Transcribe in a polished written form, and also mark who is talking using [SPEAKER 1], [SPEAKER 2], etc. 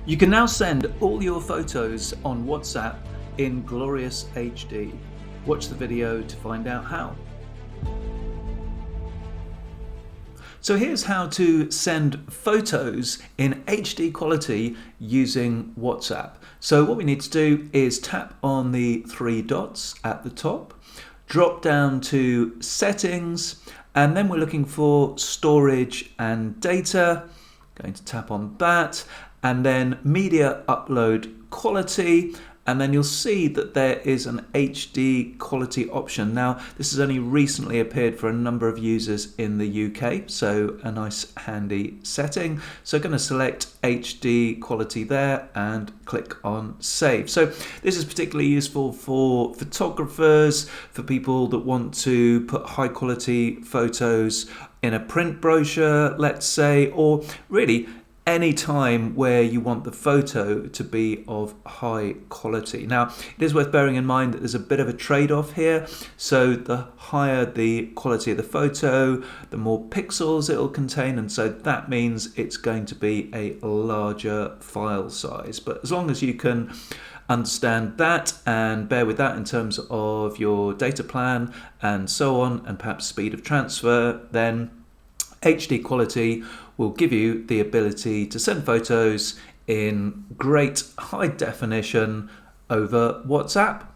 [SPEAKER 1] You can now send all your photos on WhatsApp in glorious HD. Watch the video to find out how. So here's how to send photos in HD quality using WhatsApp. So what we need to do is tap on the three dots at the top, drop down to settings, and then we're looking for storage and data. Going to tap on that, and then media upload quality, and then you'll see that there is an HD quality option. Now, this has only recently appeared for a number of users in the UK, so a nice handy setting. So I'm going to select HD quality there and click on save. So this is particularly useful for photographers, for people that want to put high quality photos in a print brochure, let's say, or really any time where you want the photo to be of high quality. Now, it is worth bearing in mind that there's a bit of a trade-off here. So the higher the quality of the photo, the more pixels it will contain, and so that means it's going to be a larger file size. But as long as you can understand that and bear with that in terms of your data plan and so on, and perhaps speed of transfer, then HD quality will give you the ability to send photos in great high definition over WhatsApp.